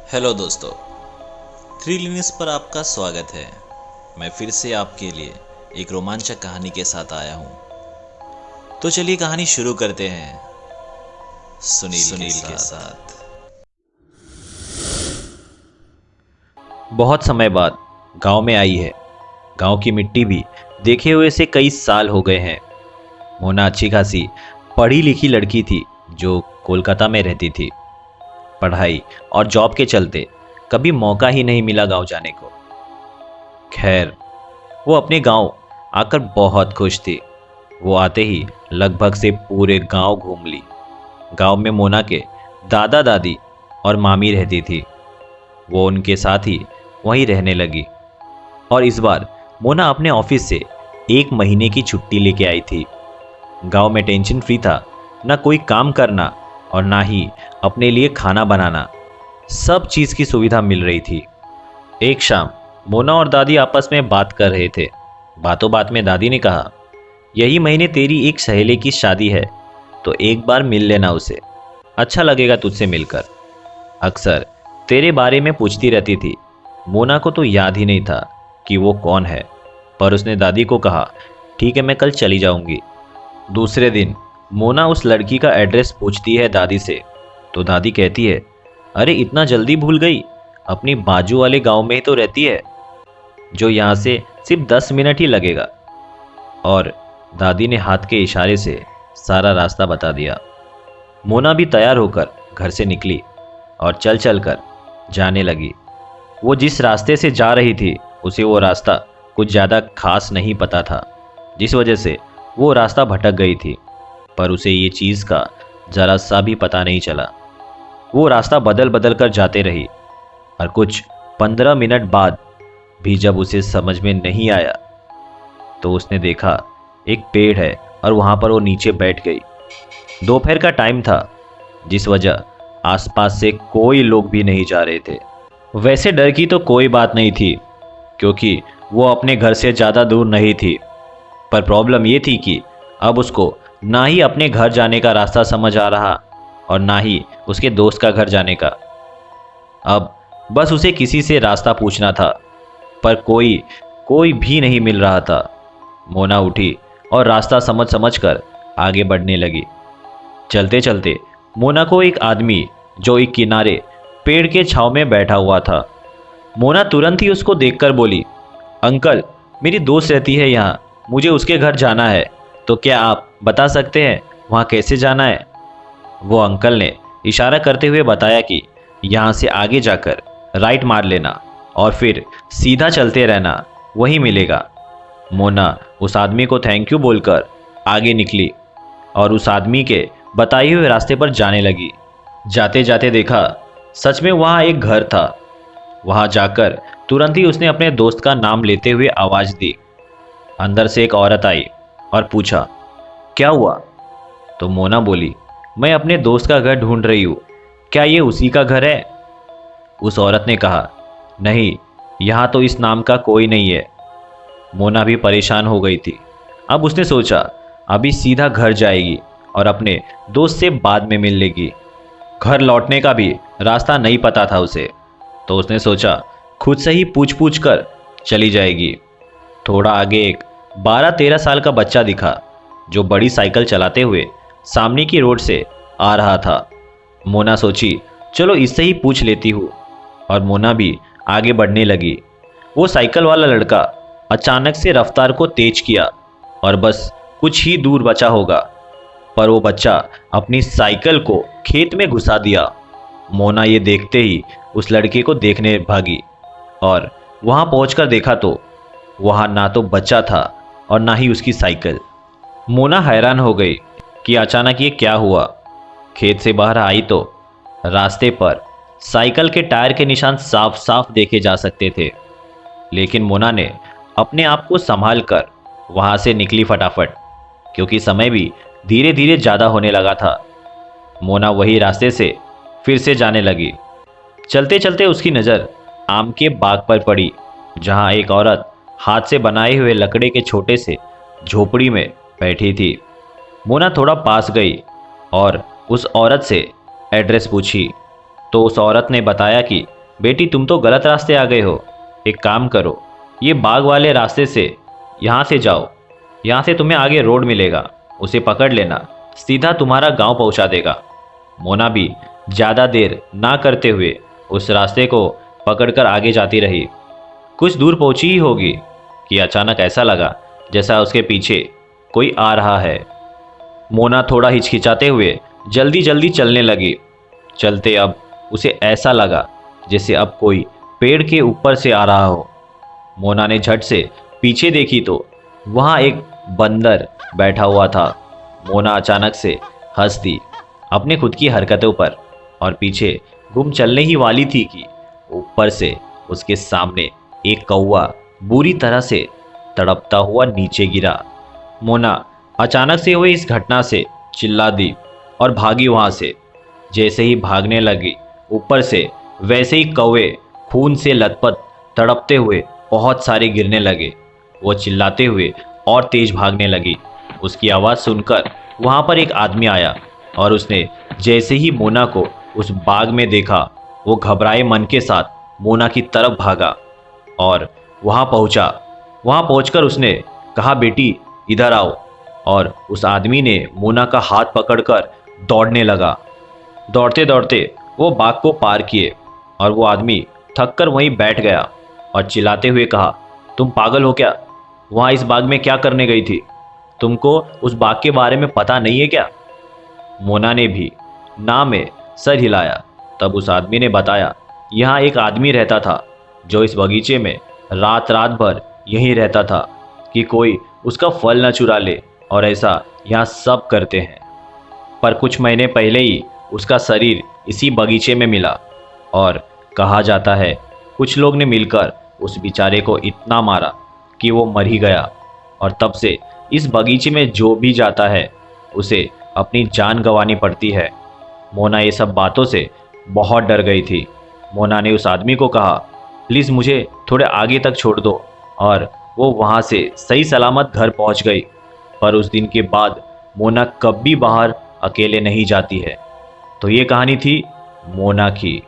Hello दोस्तों, थ्रिलिनिस पर आपका स्वागत है। मैं फिर से आपके लिए एक रोमांचक कहानी के साथ आया हूँ। तो चलिए कहानी शुरू करते हैं सुनील के साथ। बहुत समय बाद गांव में आई है। गांव की मिट्टी भी देखे हुए से कई साल हो गए हैं। मोना अच्छी खासी पढ़ी लिखी लड़की थी जो कोलकाता में रहती थी। पढ़ाई और जॉब के चलते कभी मौका ही नहीं मिला गांव जाने को। खैर, वो अपने गांव आकर बहुत खुश थी। वो आते ही लगभग से पूरे गांव घूम ली। गांव में मोना के दादा दादी और मामी रहती थी। वो उनके साथ ही वहीं रहने लगी। और इस बार मोना अपने ऑफिस से 1 महीने की छुट्टी लेके आई थी। गांव में टेंशन फ्री था, ना कोई काम करना और ना ही अपने लिए खाना बनाना। सब चीज़ की सुविधा मिल रही थी। एक शाम मोना और दादी आपस में बात कर रहे थे। बातों बात में दादी ने कहा, यही महीने तेरी एक सहेली की शादी है, तो एक बार मिल लेना उसे। अच्छा लगेगा तुझसे मिलकर। अक्सर तेरे बारे में पूछती रहती थी। मोना को तो याद ही नहीं था कि वो कौन है, पर उसने दादी को कहा, ठीक है, मैं कल चली जाऊंगी। दूसरे दिन मोना उस लड़की का एड्रेस पूछती है दादी से, तो दादी कहती है, अरे इतना जल्दी भूल गई? अपनी बाजू वाले गांव में ही तो रहती है, जो यहाँ से सिर्फ 10 मिनट ही लगेगा। और दादी ने हाथ के इशारे से सारा रास्ता बता दिया। मोना भी तैयार होकर घर से निकली और चल चल कर जाने लगी। वो जिस रास्ते से जा रही थी उसे वो रास्ता कुछ ज़्यादा खास नहीं पता था, जिस वजह से वो रास्ता भटक गई थी। पर उसे ये चीज़ का ज़रा सा भी पता नहीं चला। वो रास्ता बदल बदल कर जाते रही और कुछ 15 मिनट बाद भी जब उसे समझ में नहीं आया तो उसने देखा एक पेड़ है और वहाँ पर वो नीचे बैठ गई। दोपहर का टाइम था, जिस वजह आसपास से कोई लोग भी नहीं जा रहे थे। वैसे डर की तो कोई बात नहीं थी, क्योंकि वो अपने घर से ज़्यादा दूर नहीं थी। पर प्रॉब्लम ये थी कि अब उसको ना ही अपने घर जाने का रास्ता समझ आ रहा और ना ही उसके दोस्त का घर जाने का। अब बस उसे किसी से रास्ता पूछना था, पर कोई कोई भी नहीं मिल रहा था। मोना उठी और रास्ता समझ समझ कर आगे बढ़ने लगी। चलते चलते मोना को एक आदमी जो एक किनारे पेड़ के छांव में बैठा हुआ था। मोना तुरंत ही उसको देखकर बोली, अंकल, मेरी दोस्त रहती है यहाँ, मुझे उसके घर जाना है, तो क्या आप बता सकते हैं वहाँ कैसे जाना है? वो अंकल ने इशारा करते हुए बताया कि यहाँ से आगे जाकर राइट मार लेना और फिर सीधा चलते रहना, वहीं मिलेगा। मोना उस आदमी को थैंक यू बोलकर आगे निकली और उस आदमी के बताए हुए रास्ते पर जाने लगी। जाते जाते देखा सच में वहाँ एक घर था। वहाँ जाकर तुरंत ही उसने अपने दोस्त का नाम लेते हुए आवाज़ दी। अंदर से एक औरत आई और पूछा, क्या हुआ? तो मोना बोली, मैं अपने दोस्त का घर ढूंढ रही हूँ, क्या ये उसी का घर है? उस औरत ने कहा, नहीं, यहाँ तो इस नाम का कोई नहीं है। मोना भी परेशान हो गई थी। अब उसने सोचा अभी सीधा घर जाएगी और अपने दोस्त से बाद में मिल लेगी। घर लौटने का भी रास्ता नहीं पता था उसे, तो उसने सोचा खुद से ही पूछ पूछ कर चली जाएगी। थोड़ा आगे एक 12-13 साल का बच्चा दिखा, जो बड़ी साइकिल चलाते हुए सामने की रोड से आ रहा था। मोना सोची, चलो इससे ही पूछ लेती हूँ, और मोना भी आगे बढ़ने लगी। वो साइकिल वाला लड़का अचानक से रफ्तार को तेज किया और बस कुछ ही दूर बचा होगा, पर वो बच्चा अपनी साइकिल को खेत में घुसा दिया। मोना ये देखते ही उस लड़के को देखने भागी और वहां पहुंचकर देखा तो वहां ना तो बच्चा था और ना ही उसकी साइकिल। मोना हैरान हो गई कि अचानक ये क्या हुआ। खेत से बाहर आई तो रास्ते पर साइकिल के टायर के निशान साफ साफ देखे जा सकते थे। लेकिन मोना ने अपने आप को संभाल कर वहां से निकली फटाफट, क्योंकि समय भी धीरे धीरे ज़्यादा होने लगा था। मोना वही रास्ते से फिर से जाने लगी। चलते चलते उसकी नज़र आम के बाग पर पड़ी, जहां एक औरत हाथ से बनाए हुए लकड़े के छोटे से झोपड़ी में बैठी थी। मोना थोड़ा पास गई और उस औरत से एड्रेस पूछी, तो उस औरत ने बताया कि बेटी तुम तो गलत रास्ते आ गए हो। एक काम करो, ये बाग वाले रास्ते से यहाँ से जाओ। यहाँ से तुम्हें आगे रोड मिलेगा, उसे पकड़ लेना, सीधा तुम्हारा गांव पहुंचा देगा। मोना भी ज़्यादा देर ना करते हुए उस रास्ते को पकड़कर आगे जाती रही। कुछ दूर पहुंची ही होगी कि अचानक ऐसा लगा जैसा उसके पीछे कोई आ रहा है। मोना थोड़ा हिचकिचाते हुए जल्दी जल्दी चलने लगी। चलते अब उसे ऐसा लगा जैसे अब कोई पेड़ के ऊपर से आ रहा हो। मोना ने झट से पीछे देखी तो वहाँ एक बंदर बैठा हुआ था। मोना अचानक से हंस दी अपने खुद की हरकतों पर और पीछे घूम चलने ही वाली थी कि ऊपर से उसके सामने एक कौवा बुरी तरह से तड़पता हुआ नीचे गिरा। मोना अचानक से हुई इस घटना से चिल्ला दी और भागी वहां से। जैसे ही भागने लगी, ऊपर से वैसे ही कौवे खून से लथपथ तड़पते हुए बहुत सारे गिरने लगे। वो चिल्लाते हुए और तेज भागने लगी। उसकी आवाज़ सुनकर वहां पर एक आदमी आया और उसने जैसे ही मोना को उस बाग में देखा, वो घबराए मन के साथ मोना की तरफ भागा और वहां पहुंचा। वहां पहुंचकर उसने कहा, बेटी इधर आओ। और उस आदमी ने मोना का हाथ पकड़कर दौड़ने लगा। दौड़ते दौड़ते वो बाग को पार किए और वो आदमी थककर वहीं बैठ गया और चिल्लाते हुए कहा, तुम पागल हो क्या? वहाँ इस बाग में क्या करने गई थी? तुमको उस बाग के बारे में पता नहीं है क्या? मोना ने भी ना में सर हिलाया। तब उस आदमी ने बताया, यहाँ एक आदमी रहता था जो इस बगीचे में रात रात भर यहीं रहता था कि कोई उसका फल न चुरा ले, और ऐसा यहाँ सब करते हैं। पर कुछ महीने पहले ही उसका शरीर इसी बगीचे में मिला और कहा जाता है कुछ लोग ने मिलकर उस बेचारे को इतना मारा कि वो मर ही गया। और तब से इस बगीचे में जो भी जाता है उसे अपनी जान गंवानी पड़ती है। मोना ये सब बातों से बहुत डर गई थी। मोना ने उस आदमी को कहा, प्लीज़ मुझे थोड़े आगे तक छोड़ दो, और वो वहाँ से सही सलामत घर पहुँच गई। पर उस दिन के बाद मोना कभी बाहर अकेले नहीं जाती है। तो ये कहानी थी मोना की।